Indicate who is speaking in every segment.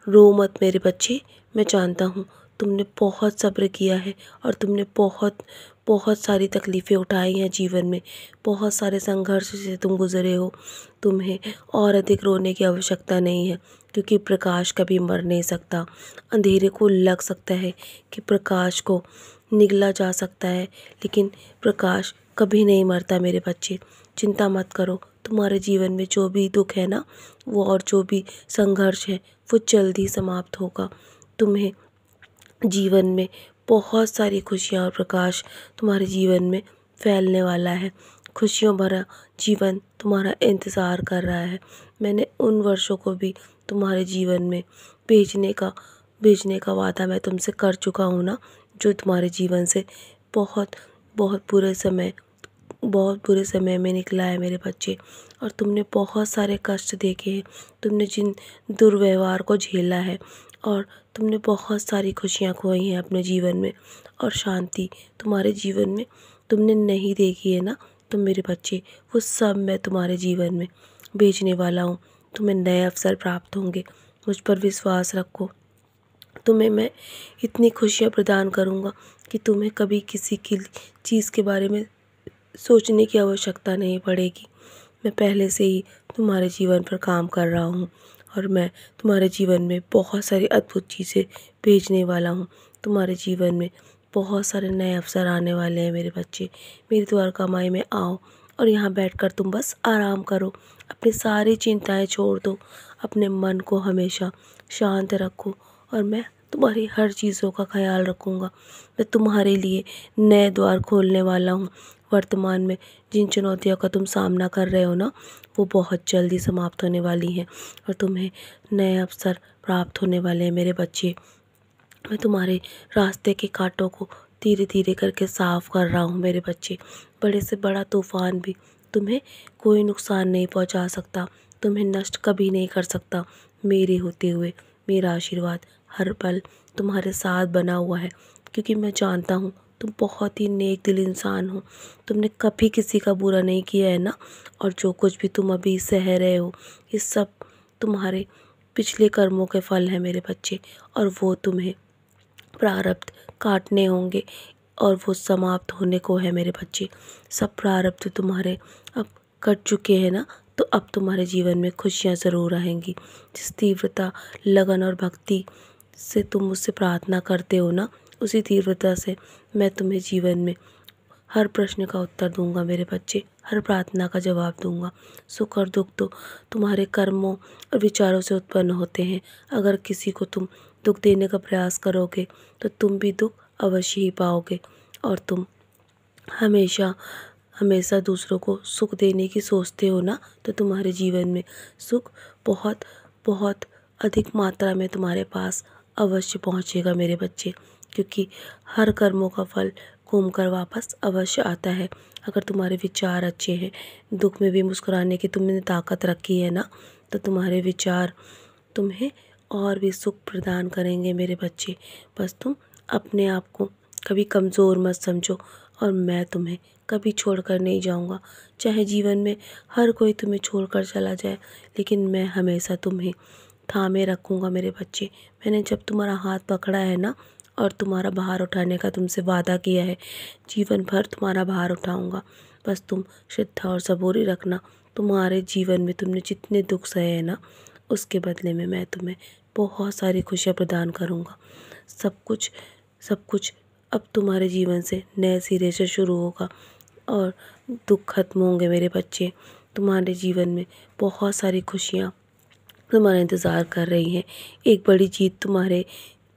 Speaker 1: रो मत मेरे बच्चे। मैं जानता हूँ तुमने बहुत सब्र किया है और तुमने बहुत बहुत सारी तकलीफ़ें उठाई हैं जीवन में, बहुत सारे संघर्ष से तुम गुज़रे हो। तुम्हें और अधिक रोने की आवश्यकता नहीं है, क्योंकि प्रकाश कभी मर नहीं सकता। अंधेरे को लग सकता है कि प्रकाश को निगला जा सकता है, लेकिन प्रकाश कभी नहीं मरता मेरे बच्चे। चिंता मत करो, तुम्हारे जीवन में जो भी दुख है ना, वो और जो भी संघर्ष है वो जल्द ही समाप्त होगा। तुम्हें जीवन में बहुत सारी खुशियाँ और प्रकाश तुम्हारे जीवन में फैलने वाला है। खुशियों भरा जीवन तुम्हारा इंतज़ार कर रहा है। मैंने उन वर्षों को भी तुम्हारे जीवन में भेजने का भेजने का वादा मैं तुमसे कर चुका हूँ ना, जो तुम्हारे जीवन से बहुत बहुत बुरे समय में निकला है मेरे बच्चे। और तुमने बहुत सारे कष्ट देखे हैं, तुमने जिन दुर्व्यवहार को झेला है, और तुमने बहुत सारी खुशियाँ खोई हैं अपने जीवन में, और शांति तुम्हारे जीवन में तुमने नहीं देखी है ना, तो मेरे बच्चे वो सब मैं तुम्हारे जीवन में भेजने वाला हूँ। तुम्हें नए अवसर प्राप्त होंगे, मुझ पर विश्वास रखो। तुम्हें मैं इतनी खुशियाँ प्रदान करूँगा कि तुम्हें कभी किसी की चीज़ के बारे में सोचने की आवश्यकता नहीं पड़ेगी। मैं पहले से ही तुम्हारे जीवन पर काम कर रहा हूँ, और मैं तुम्हारे जीवन में बहुत सारी अद्भुत चीज़ें भेजने वाला हूँ। तुम्हारे जीवन में बहुत सारे नए अवसर आने वाले हैं मेरे बच्चे। मेरी द्वारकामाई में आओ और यहाँ बैठकर तुम बस आराम करो, अपनी सारी चिंताएं छोड़ दो, अपने मन को हमेशा शांत रखो, और मैं तुम्हारी हर चीज़ों का ख्याल रखूँगा। मैं तुम्हारे लिए नए द्वार खोलने वाला हूँ। वर्तमान में जिन चुनौतियों का तुम सामना कर रहे हो ना, वो बहुत जल्दी समाप्त होने वाली हैं, और तुम्हें नए अवसर प्राप्त होने वाले हैं मेरे बच्चे। मैं तुम्हारे रास्ते के कांटों को धीरे धीरे करके साफ कर रहा हूँ मेरे बच्चे। बड़े से बड़ा तूफान भी तुम्हें कोई नुकसान नहीं पहुँचा सकता, तुम्हें नष्ट कभी नहीं कर सकता। मेरे होते हुए मेरा आशीर्वाद हर पल तुम्हारे साथ बना हुआ है, क्योंकि मैं जानता हूँ तुम बहुत ही नेक दिल इंसान हो। तुमने कभी किसी का बुरा नहीं किया है ना, और जो कुछ भी तुम अभी सह रहे हो, ये सब तुम्हारे पिछले कर्मों के फल हैं मेरे बच्चे, और वो तुम्हें प्रारब्ध काटने होंगे, और वो समाप्त होने को है मेरे बच्चे। सब प्रारब्ध तुम्हारे अब कट चुके हैं ना, तो अब तुम्हारे जीवन में खुशियाँ ज़रूर आएंगी। जिस तीव्रता, लगन और भक्ति से तुम मुझसे प्रार्थना करते हो ना, उसी तीव्रता से मैं तुम्हें जीवन में हर प्रश्न का उत्तर दूंगा मेरे बच्चे, हर प्रार्थना का जवाब दूंगा। सुख और दुख तो तुम्हारे कर्मों और विचारों से उत्पन्न होते हैं। अगर किसी को तुम दुख देने का प्रयास करोगे, तो तुम भी दुख अवश्य ही पाओगे, और तुम हमेशा हमेशा दूसरों को सुख देने की सोचते हो ना, तो तुम्हारे जीवन में सुख बहुत बहुत अधिक मात्रा में तुम्हारे पास अवश्य पहुँचेगा मेरे बच्चे, क्योंकि हर कर्मों का फल घूमकर वापस अवश्य आता है। अगर तुम्हारे विचार अच्छे हैं, दुख में भी मुस्कुराने की तुमने ताकत रखी है ना, तो तुम्हारे विचार तुम्हें और भी सुख प्रदान करेंगे मेरे बच्चे। बस तुम अपने आप को कभी कमज़ोर मत समझो, और मैं तुम्हें कभी छोड़कर नहीं जाऊंगा। चाहे जीवन में हर कोई तुम्हें छोड़कर चला जाए, लेकिन मैं हमेशा तुम्हें थामे रखूँगा मेरे बच्चे। मैंने जब तुम्हारा हाथ पकड़ा है ना, और तुम्हारा भार उठाने का तुमसे वादा किया है, जीवन भर तुम्हारा भार उठाऊँगा। बस तुम श्रद्धा और सबूरी रखना। तुम्हारे जीवन में तुमने जितने दुख सहे हैं ना, उसके बदले में मैं तुम्हें बहुत सारी खुशियाँ प्रदान करूँगा। सब कुछ अब तुम्हारे जीवन से नए सिरे से शुरू होगा, और दुख खत्म होंगे मेरे बच्चे। तुम्हारे जीवन में बहुत सारी खुशियाँ तुम्हारा इंतज़ार कर रही हैं। एक बड़ी जीत तुम्हारे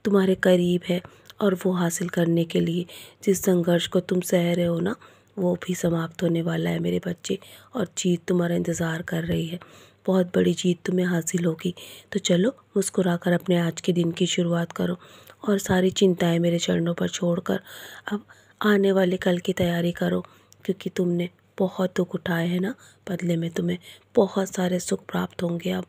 Speaker 1: तुम्हारे करीब है, और वो हासिल करने के लिए जिस संघर्ष को तुम सह रहे हो ना, वो भी समाप्त होने वाला है मेरे बच्चे, और जीत तुम्हारा इंतज़ार कर रही है। बहुत बड़ी जीत तुम्हें हासिल होगी। तो चलो, मुस्कुराकर अपने आज के दिन की शुरुआत करो, और सारी चिंताएं मेरे चरणों पर छोड़कर अब आने वाले कल की तैयारी करो, क्योंकि तुमने बहुत दुख उठाए हैं ना, बदले में तुम्हें बहुत सारे सुख प्राप्त होंगे। अब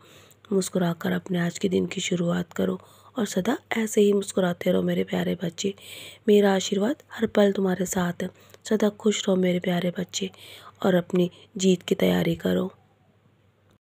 Speaker 1: मुस्कुराकर अपने आज के दिन की शुरुआत करो, और सदा ऐसे ही मुस्कुराते रहो मेरे प्यारे बच्चे। मेरा आशीर्वाद हर पल तुम्हारे साथ है। सदा खुश रहो मेरे प्यारे बच्चे, और अपनी जीत की तैयारी करो।